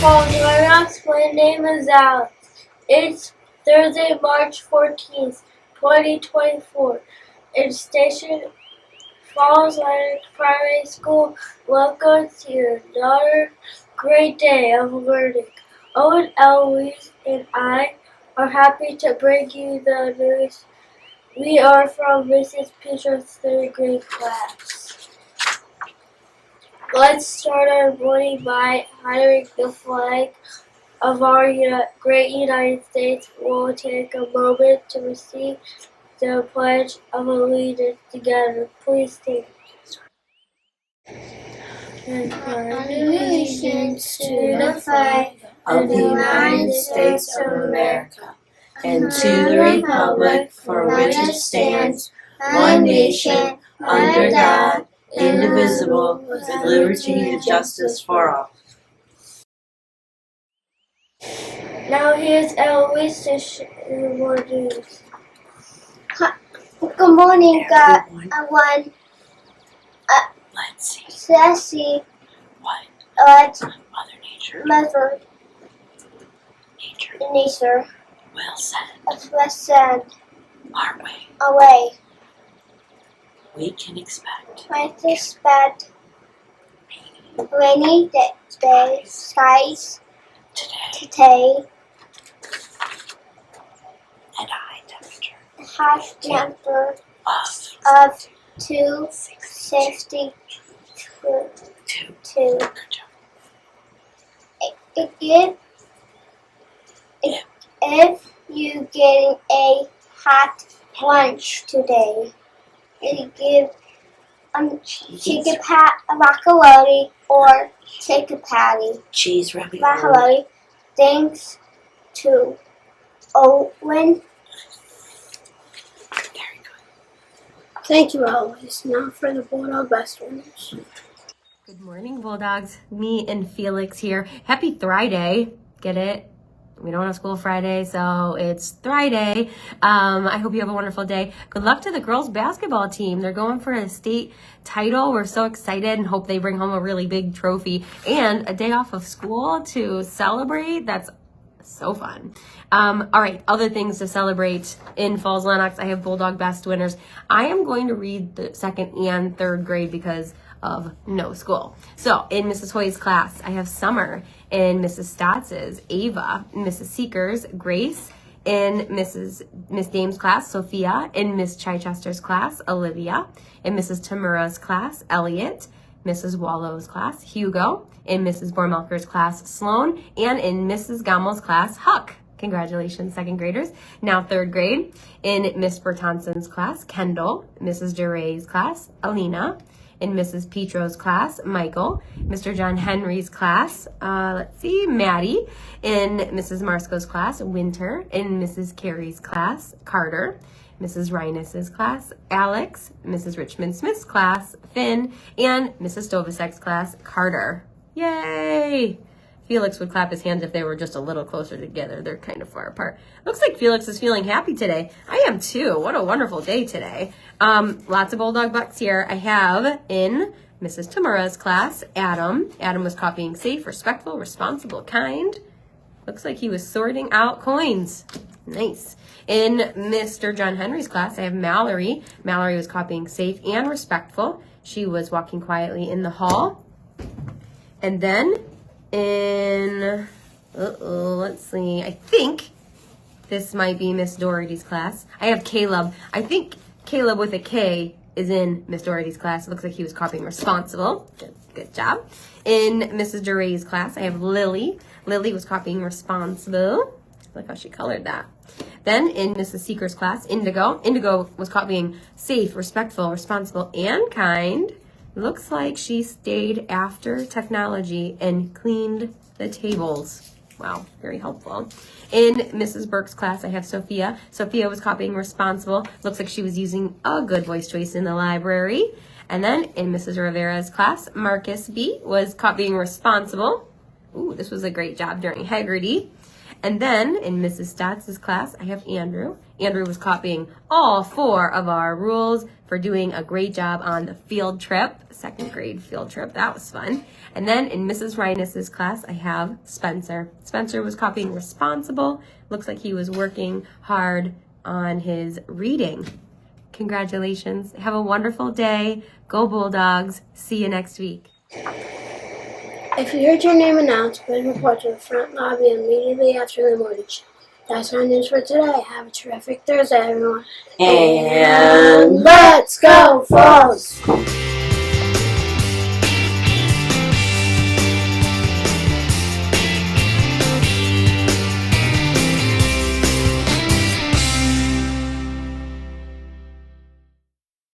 Falls, Lennox. My name is Alex. It's Thursday, March 14th, 2024. In Station Falls Lennox Primary School, welcome to another great day of learning. Owen, Eloise, and I are happy to bring you the news. We are from Mrs. Peter's third grade class. Let's start our morning by honoring the flag of our great United States. We'll take a moment to receive the Pledge of Allegiance together. Please stand. Allegiance to the flag of the United States of America and to the republic for which it stands, one nation, under God, indivisible, with liberty and justice for all. Now here's Eloise to share more news. Good morning, everyone. Let's See what Mother Nature will send our away. We can expect Rainy day skies today today. and high temperature High temperature of of 262. If you getting a hot lunch today, you give chicken macaroni or chicken patty. cheese ravioli. Macaroni. Thanks to Owen. Very good. Thank you, Eloise. Now for the Bulldog Best Winners. Good morning, Bulldogs. Me and Felix here. Happy Friday. Get it? We don't have school Friday, so it's Friday. I hope you have a wonderful day. Good luck to the girls basketball team. They're going for a state title. We're so excited and hope they bring home a really big trophy and a day off of school to celebrate. That's so fun. All right, other things to celebrate in Falls Lennox. I have Bulldog Best Winners. I am going to read the second and third grade because of no school. So in Mrs. Hoy's class, I have Summer. In Mrs. Stotz's, Ava. In Mrs. Seeker's, Grace. In Miss Dame's class, Sophia. In Miss Chichester's class, Olivia. In Mrs. Tamura's class, Elliot. Mrs. Wallow's class, Hugo. In Mrs. Bormelker's class, Sloan. And in Mrs. Gammel's class, Huck. Congratulations, second graders. Now third grade. In Miss Bertonson's class, Kendall. Mrs. Duray's class, Alina. In Mrs. Petro's class, Michael. Mr. John Henry's class, Maddie. In Mrs. Marsko's class, Winter. In Mrs. Carey's class, Carter. Mrs. Rhinus's class, Alex. Mrs. Richmond Smith's class, Finn. And Mrs. Stovasek's class, Carter. Yay! Felix would clap his hands if they were just a little closer together. They're kind of far apart. Looks like Felix is feeling happy today. I am too. What a wonderful day today. Lots of Bulldog bucks here. I have in Mrs. Tamura's class, Adam. Adam was copying safe, respectful, responsible, kind. Looks like he was sorting out coins. Nice. In Mr. John Henry's class, I have Mallory. Mallory was copying safe and respectful. She was walking quietly in the hall. And then in, let's see, I think this might be Miss Doherty's class. I have Caleb. I think Caleb with a K is in Miss Doherty's class. It looks like he was copying responsible. Good job. In Mrs. Duray's class, I have Lily. Lily was copying responsible. Look how she colored that. Then in Mrs. Seeker's class, Indigo. Indigo was copying safe, respectful, responsible, and kind. Looks like she stayed after technology and cleaned the tables. Wow, very helpful. In Mrs. Burke's class, I have Sophia. Sophia was copying responsible. Looks like she was using a good voice choice in the library. And then in Mrs. Rivera's class, Marcus B. was copying responsible. Ooh, this was a great job during Haggerty. And then in Mrs. Stats' class, I have Andrew. Andrew was copying all 4 of our rules for doing a great job on the field trip, 2nd grade field trip. That was fun. And then in Mrs. Reines' class, I have Spencer. Spencer was copying responsible. Looks like he was working hard on his reading. Congratulations. Have a wonderful day. Go Bulldogs. See you next week. If you heard your name announced, please report to the front lobby immediately after the morning show. That's our news for today. Have a terrific Thursday, everyone. And Let's go, Falls!